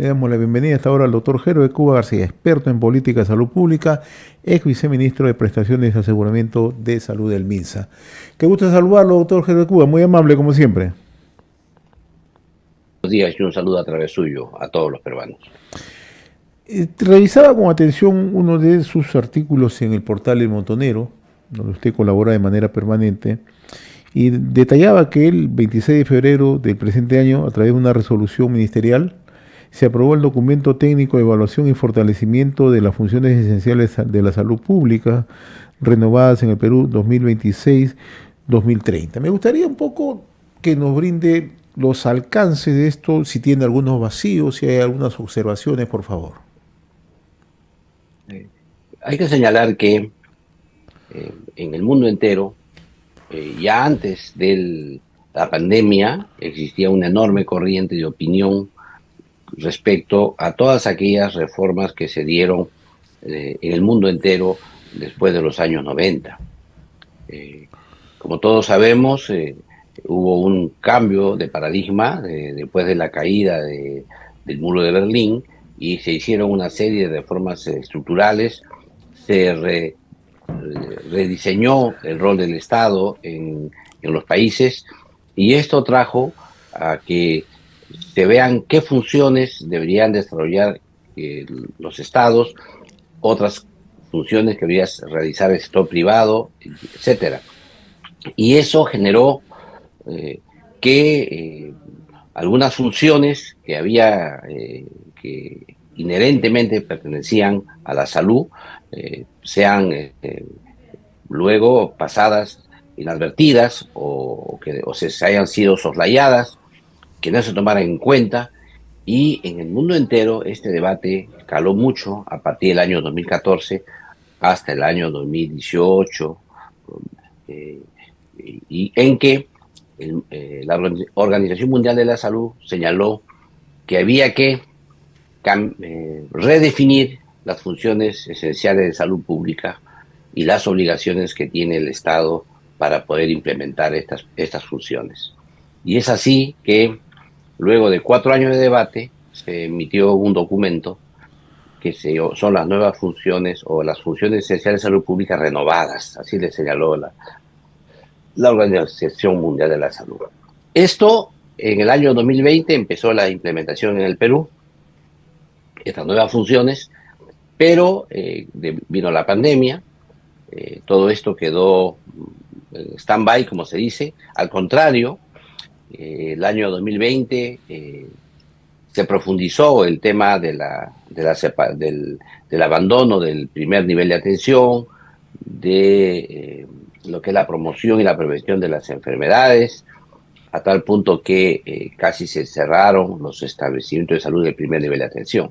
Le damos la bienvenida hasta ahora al doctor Jero de Cuba García, experto en política de salud pública, ex viceministro de Prestaciones y Aseguramiento de Salud del MINSA. Qué gusto saludarlo, doctor Jero de Cuba, muy amable como siempre. Buenos días y un saludo a través suyo a todos los peruanos. Revisaba con atención uno de sus artículos en el portal El Montonero, donde usted colabora de manera permanente, y detallaba que el 26 de febrero del presente año, a través de una resolución ministerial, se aprobó el documento técnico de evaluación y fortalecimiento de las funciones esenciales de la salud pública renovadas en el Perú 2026-2030. Me gustaría un poco que nos brinde los alcances de esto, si tiene algunos vacíos, si hay algunas observaciones, por favor. Eh, Hay que señalar que en el mundo entero, ya antes de la pandemia, existía una enorme corriente de opinión respecto a todas aquellas reformas que se dieron en el mundo entero después de los años 90. Eh, Como todos sabemos, hubo un cambio de paradigma después de la caída del muro de Berlín y se hicieron una serie de reformas estructurales, se rediseñó el rol del Estado en los países y esto trajo a que se vean qué funciones deberían desarrollar eh, los estados, otras funciones que debería realizar el sector privado, etcétera. Y eso generó eh, que algunas funciones que había, que inherentemente pertenecían a la salud, sean luego pasadas inadvertidas o se hayan sido soslayadas, que no se tomaran en cuenta. Y en el mundo entero este debate caló mucho a partir del año 2014 hasta el año 2018, eh, y en que la Organización Mundial de la Salud señaló que había que redefinir las funciones esenciales de salud pública y las obligaciones que tiene el Estado para poder implementar estas funciones. Y es así que luego de 4 años de debate se emitió un documento que son las nuevas funciones o las funciones esenciales de salud pública renovadas, así le señaló la Organización Mundial de la Salud. Esto en el año 2020 empezó la implementación en el Perú, estas nuevas funciones, pero vino la pandemia, todo esto quedó stand-by, como se dice. Al contrario, el año 2020 se profundizó el tema del abandono del primer nivel de atención, de lo que es la promoción y la prevención de las enfermedades, a tal punto que casi se cerraron los establecimientos de salud del primer nivel de atención.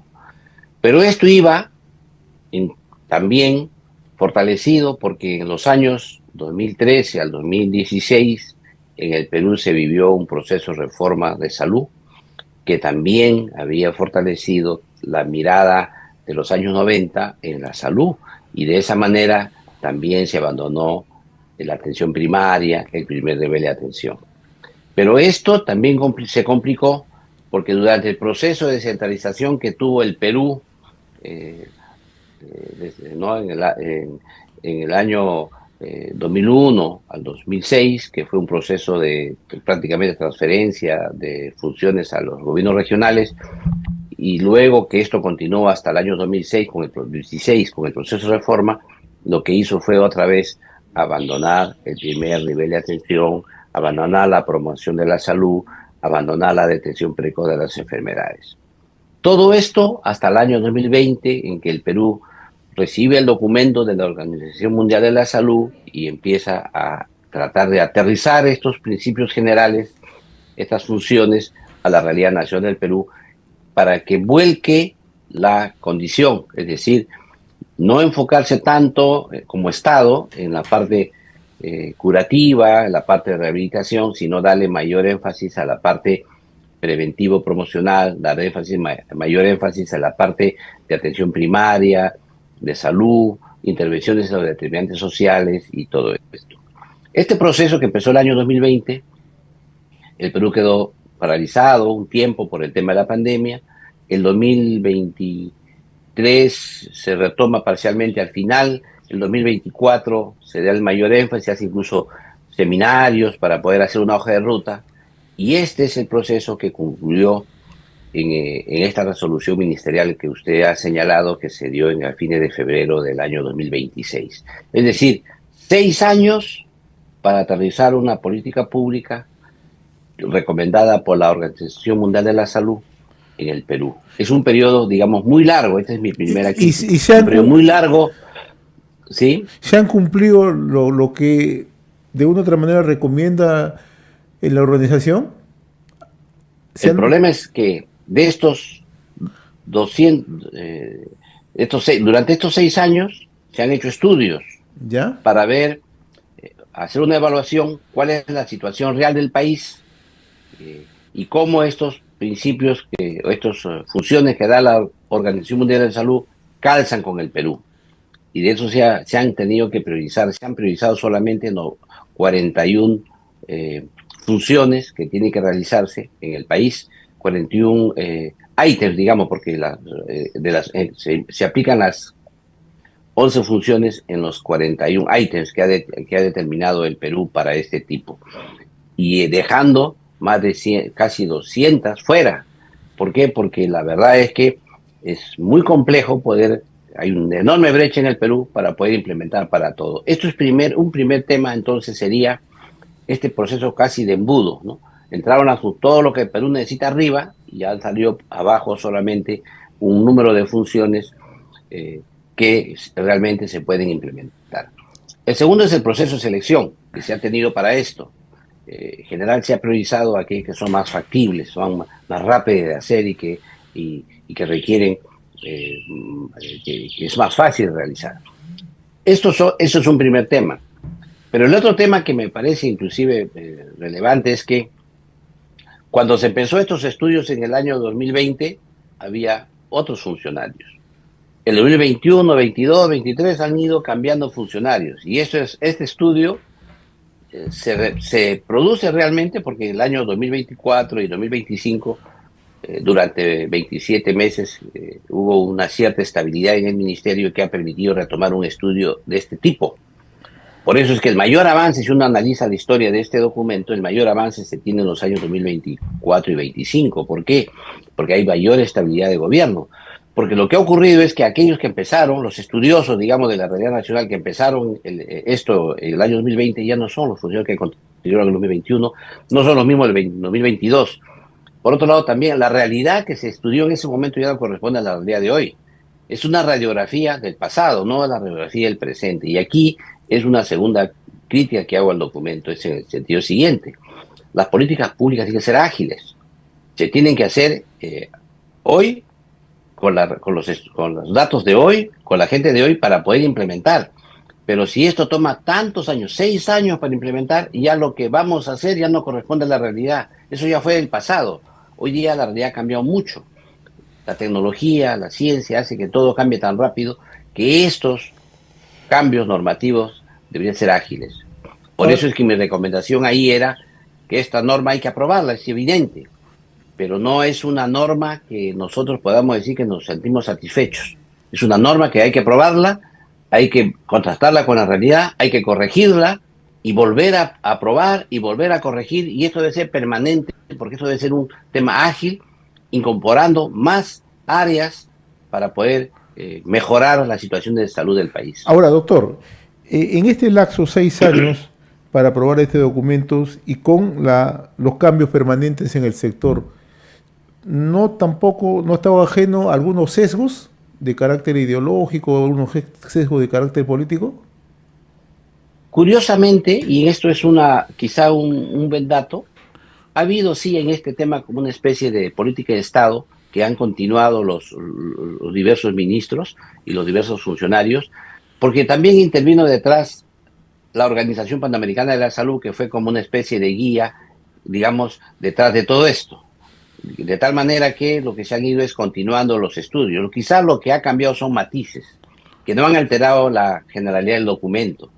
Pero esto iba en, también fortalecido porque en los años 2013 al 2016 en el Perú se vivió un proceso de reforma de salud que también había fortalecido la mirada de los años 90 en la salud, y de esa manera también se abandonó la atención primaria, el primer nivel de atención. Pero esto también se complicó porque durante el proceso de descentralización que tuvo el Perú, eh, ¿no? En el año 2001 al 2006, que fue un proceso de prácticamente transferencia de funciones a los gobiernos regionales, y luego que esto continuó hasta el año 2006 con el proceso de reforma, lo que hizo fue otra vez abandonar el primer nivel de atención, abandonar la promoción de la salud, abandonar la detención precoz de las enfermedades. Todo esto hasta el año 2020, en que el Perú recibe el documento de la Organización Mundial de la Salud y empieza a tratar de aterrizar estos principios generales, estas funciones, a la realidad nacional del Perú, para que vuelque la condición, es decir, no enfocarse tanto como Estado en la parte curativa, en la parte de rehabilitación, sino darle mayor énfasis a la parte preventivo-promocional, dar mayor énfasis a la parte de atención primaria, de salud, intervenciones sobre determinantes sociales y todo esto. Este proceso que empezó el año 2020, el Perú quedó paralizado un tiempo por el tema de la pandemia, el 2023 se retoma parcialmente al final, el 2024 se da el mayor énfasis, se hace incluso seminarios para poder hacer una hoja de ruta, y este es el proceso que concluyó en esta resolución ministerial que usted ha señalado que se dio a fines de febrero del año 2026. Es decir, 6 años para aterrizar una política pública recomendada por la Organización Mundial de la Salud en el Perú. Es un periodo, digamos, muy largo. Esta es mi primera crítica. Un periodo muy largo, ¿sí? ¿Se han cumplido lo que de una u otra manera recomienda la organización? El problema es que de estos 200, durante estos 6 años se han hecho estudios, ¿ya?, para ver, hacer una evaluación, cuál es la situación real del país, y cómo estos principios, o estas funciones que da la Organización Mundial de la Salud calzan con el Perú. Y de eso se han tenido que priorizar, se han priorizado solamente 41 funciones que tienen que realizarse en el país, 41 ítems, digamos, porque se aplican las 11 funciones en los 41 ítems que ha determinado el Perú para este tipo. Y dejando más de 100, casi 200 fuera. ¿Por qué? Porque la verdad es que es muy complejo hay una enorme brecha en el Perú para poder implementar para todo. Esto es un primer tema, entonces sería este proceso casi de embudo, ¿no? Entraron a todo lo que el Perú necesita arriba y ya salió abajo solamente un número de funciones que realmente se pueden implementar. El segundo es el proceso de selección que se ha tenido para esto. En general se ha priorizado aquellos que son más factibles, son más rápidos de hacer y que requieren, que es más fácil de realizar. Eso es un primer tema. Pero el otro tema que me parece inclusive relevante es que cuando se empezó estos estudios en el año 2020, había otros funcionarios. En el 2021, 22, 23 han ido cambiando funcionarios. Y este estudio se produce realmente porque en el año 2024 y 2025, durante 27 meses, hubo una cierta estabilidad en el ministerio que ha permitido retomar un estudio de este tipo. Por eso es que el mayor avance, si uno analiza la historia de este documento, el mayor avance se tiene en los años 2024 y 2025. ¿Por qué? Porque hay mayor estabilidad de gobierno. Porque lo que ha ocurrido es que aquellos que empezaron, los estudiosos, digamos, de la realidad nacional, que empezaron esto en el año 2020, ya no son los funcionarios que continuaron en el 2021, no son los mismos del 2022. Por otro lado, también la realidad que se estudió en ese momento ya no corresponde a la realidad de hoy. Es una radiografía del pasado, no la radiografía del presente. Y aquí es una segunda crítica que hago al documento, es en el sentido siguiente. Las políticas públicas tienen que ser ágiles. Se tienen que hacer hoy, con los datos de hoy, con la gente de hoy, para poder implementar. Pero si esto toma tantos años, 6 años para implementar, ya lo que vamos a hacer ya no corresponde a la realidad. Eso ya fue el pasado. Hoy día la realidad ha cambiado mucho. La tecnología, la ciencia hace que todo cambie tan rápido que estos cambios normativos deberían ser ágiles. Por eso es que mi recomendación ahí era que esta norma hay que aprobarla, es evidente, pero no es una norma que nosotros podamos decir que nos sentimos satisfechos. Es una norma que hay que aprobarla, hay que contrastarla con la realidad, hay que corregirla y volver a aprobar y volver a corregir, y esto debe ser permanente, porque esto debe ser un tema ágil, incorporando más áreas para poder mejorar la situación de salud del país. Ahora, doctor, en este lapso 6 años para aprobar este documento y con los cambios permanentes en el sector, ¿no estaba ajeno a algunos sesgos de carácter ideológico, algunos sesgos de carácter político? Curiosamente, y esto es quizá un buen dato, ha habido sí en este tema como una especie de política de Estado que han continuado los diversos ministros y los diversos funcionarios, porque también intervino detrás la Organización Panamericana de la Salud, que fue como una especie de guía, digamos, detrás de todo esto. De tal manera que lo que se han ido es continuando los estudios. Quizás lo que ha cambiado son matices, que no han alterado la generalidad del documento.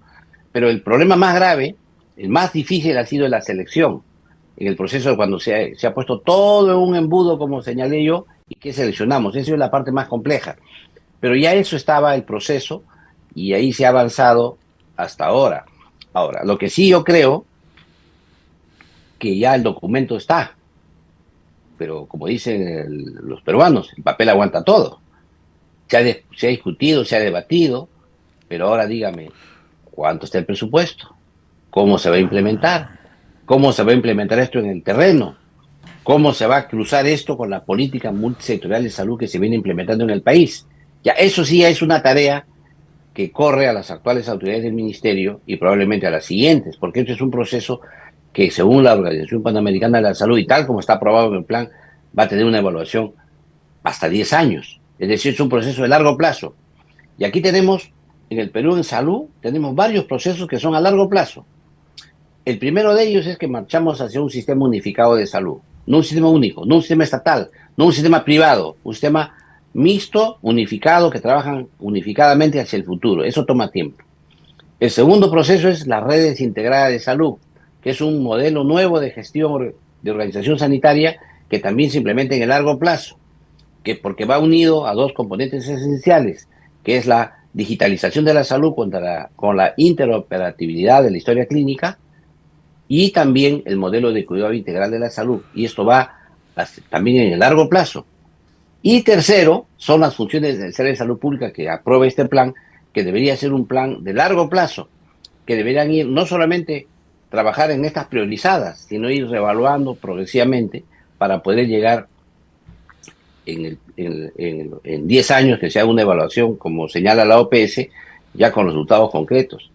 Pero el problema más grave, el más difícil, ha sido la selección. En el proceso de cuando se ha puesto todo en un embudo, como señalé yo, y qué seleccionamos. Esa es la parte más compleja. Pero ya eso estaba el proceso y ahí se ha avanzado hasta ahora. Ahora, lo que sí yo creo que ya el documento está, pero como dicen los peruanos, el papel aguanta todo. Se ha discutido, se ha debatido, pero ahora dígame, ¿cuánto está el presupuesto? ¿Cómo se va a implementar? ¿Cómo se va a implementar esto en el terreno? ¿Cómo se va a cruzar esto con la política multisectorial de salud que se viene implementando en el país? Ya, eso sí es una tarea que corre a las actuales autoridades del ministerio y probablemente a las siguientes, porque esto es un proceso que, según la Organización Panamericana de la Salud y tal como está aprobado en el plan, va a tener una evaluación hasta 10 años. Es decir, es un proceso de largo plazo. Y aquí tenemos, en el Perú en salud, tenemos varios procesos que son a largo plazo. El primero de ellos es que marchamos hacia un sistema unificado de salud, no un sistema único, no un sistema estatal, no un sistema privado, un sistema mixto, unificado, que trabajan unificadamente hacia el futuro. Eso toma tiempo. El segundo proceso es la redes integradas de salud, que es un modelo nuevo de gestión de organización sanitaria que también se implementa en el largo plazo, que porque va unido a dos componentes esenciales, que es la digitalización de la salud con la interoperabilidad de la historia clínica y también el modelo de cuidado integral de la salud. Y esto va también en el largo plazo. Y tercero, son las funciones del Ministerio de Salud Pública que aprueba este plan, que debería ser un plan de largo plazo, que deberían ir no solamente trabajar en estas priorizadas, sino ir reevaluando progresivamente para poder llegar en 10 años que se haga una evaluación, como señala la OPS, ya con resultados concretos.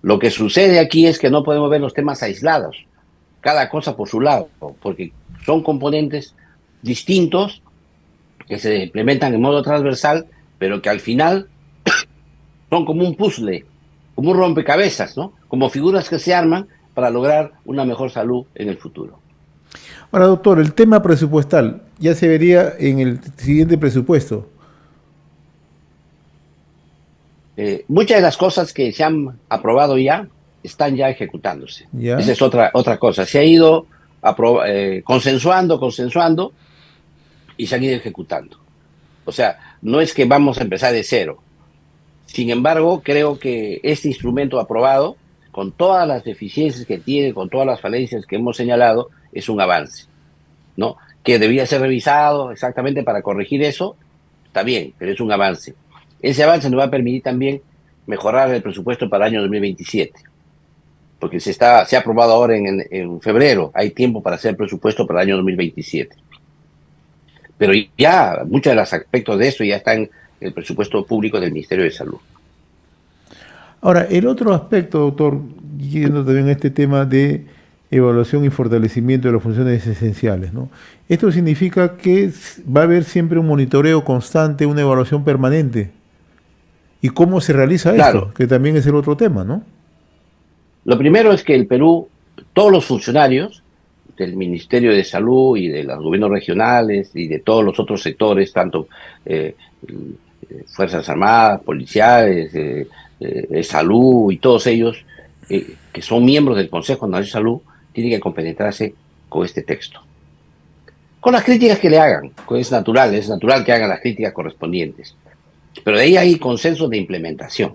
Lo que sucede aquí es que no podemos ver los temas aislados, cada cosa por su lado, porque son componentes distintos que se implementan en modo transversal, pero que al final son como un puzzle, como un rompecabezas, ¿no? Como figuras que se arman para lograr una mejor salud en el futuro. Ahora, doctor, el tema presupuestal ya se vería en el siguiente presupuesto. Muchas de las cosas que se han aprobado ya están ya ejecutándose. Esa ¿Ya? es otra cosa. Se ha ido consensuando y se han ido ejecutando. O sea, no es que vamos a empezar de cero. Sin embargo, creo que este instrumento aprobado, con todas las deficiencias que tiene, con todas las falencias que hemos señalado, es un avance, ¿no? Que debía ser revisado exactamente para corregir eso, está bien, pero es un avance. Ese avance nos va a permitir también mejorar el presupuesto para el año 2027, porque se ha aprobado ahora en febrero, hay tiempo para hacer el presupuesto para el año 2027. Pero ya muchos de los aspectos de eso ya están en el presupuesto público del Ministerio de Salud. Ahora, el otro aspecto, doctor, yendo también a este tema de evaluación y fortalecimiento de las funciones esenciales, ¿no? Esto significa que va a haber siempre un monitoreo constante, una evaluación permanente. ¿Y cómo se realiza esto? Claro, Que también es el otro tema, ¿no? lo primero es que el Perú, todos los funcionarios del Ministerio de Salud y de los gobiernos regionales y de todos los otros sectores, tanto eh, Fuerzas Armadas, policiales, salud y todos ellos, que son miembros del Consejo Nacional de Salud, tienen que compenetrarse con este texto. Con las críticas que le hagan, es natural que hagan las críticas correspondientes. Pero de ahí hay consenso de implementación.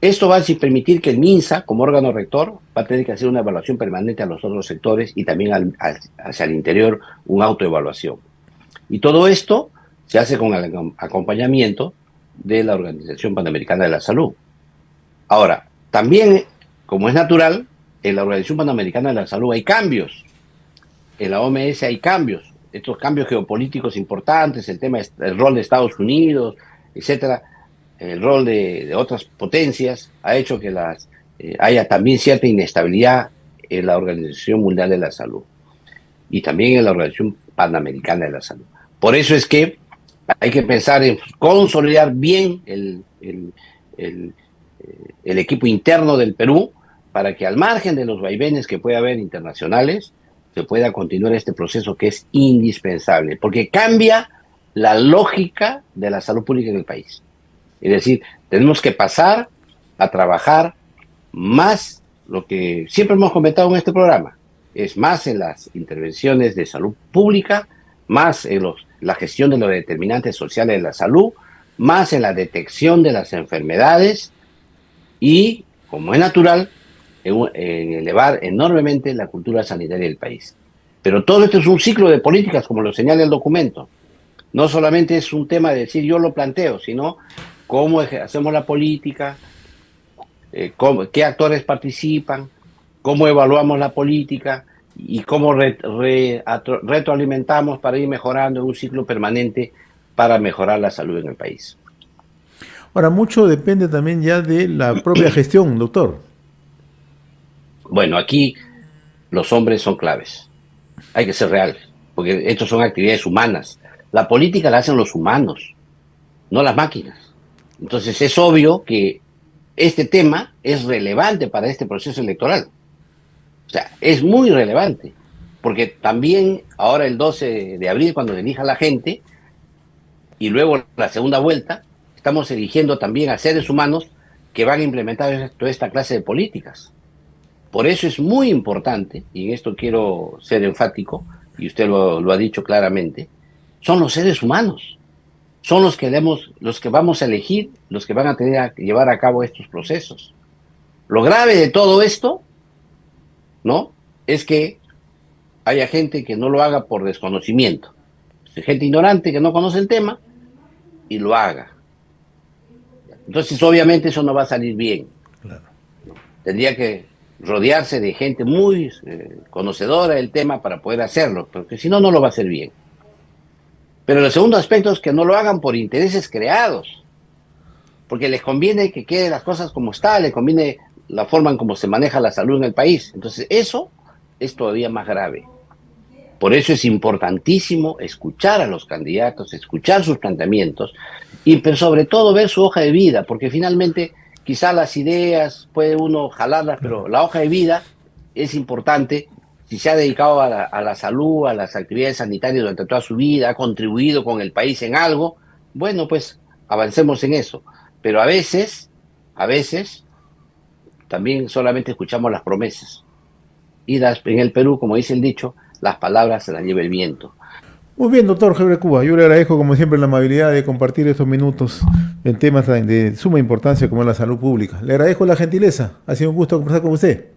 Esto va a permitir que el MINSA, como órgano rector, va a tener que hacer una evaluación permanente a los otros sectores y también hacia el interior una autoevaluación. Y todo esto se hace con el acompañamiento de la Organización Panamericana de la Salud. Ahora, también, como es natural, en la Organización Panamericana de la Salud hay cambios, en la OMS hay cambios, estos cambios geopolíticos importantes, el rol de Estados Unidos, etcétera, el rol de otras potencias ha hecho que haya también cierta inestabilidad en la Organización Mundial de la Salud y también en la Organización Panamericana de la Salud. Por eso es que hay que pensar en consolidar bien el, el equipo interno del Perú para que al margen de los vaivenes que puede haber internacionales, se pueda continuar este proceso que es indispensable, porque cambia la lógica de la salud pública en el país. Es decir, tenemos que pasar a trabajar más lo que siempre hemos comentado en este programa, es más en las intervenciones de salud pública, más en la gestión de los determinantes sociales de la salud, más en la detección de las enfermedades y, como es natural, en elevar enormemente la cultura sanitaria del país. Pero todo esto es un ciclo de políticas, como lo señala el documento. No solamente es un tema de decir yo lo planteo, sino cómo hacemos la política, qué actores participan, cómo evaluamos la política y cómo retroalimentamos para ir mejorando en un ciclo permanente para mejorar la salud en el país. Ahora, mucho depende también ya de la propia gestión, doctor. Bueno, aquí los hombres son claves. Hay que ser reales, porque estos son actividades humanas. La política la hacen los humanos, no las máquinas. Entonces es obvio que este tema es relevante para este proceso electoral. O sea, es muy relevante, porque también ahora el 12 de abril, cuando elija la gente, y luego la segunda vuelta, estamos eligiendo también a seres humanos que van a implementar toda esta clase de políticas. Por eso es muy importante, y en esto quiero ser enfático, y usted lo ha dicho claramente, son los seres humanos, son los que vamos a elegir, los que van a tener que llevar a cabo estos procesos. Lo grave de todo esto, ¿no?, es que haya gente que no lo haga por desconocimiento, gente ignorante que no conoce el tema y lo haga. Entonces, obviamente, eso no va a salir bien. Claro. Tendría que rodearse de gente muy conocedora del tema para poder hacerlo, porque si no, no lo va a hacer bien. Pero el segundo aspecto es que no lo hagan por intereses creados, porque les conviene que queden las cosas como está, les conviene la forma en cómo se maneja la salud en el país. Entonces, eso es todavía más grave. Por eso es importantísimo escuchar a los candidatos, escuchar sus planteamientos, pero sobre todo ver su hoja de vida, porque finalmente quizá las ideas puede uno jalarlas, pero la hoja de vida es importante. Si se ha dedicado a la salud, a las actividades sanitarias durante toda su vida, ha contribuido con el país en algo, bueno, pues avancemos en eso. Pero a veces, también solamente escuchamos las promesas. Y en el Perú, como dice el dicho, las palabras se las lleva el viento. Muy bien, doctor Gebre Cuba. Yo le agradezco, como siempre, la amabilidad de compartir estos minutos en temas de suma importancia como es la salud pública. Le agradezco la gentileza. Ha sido un gusto conversar con usted.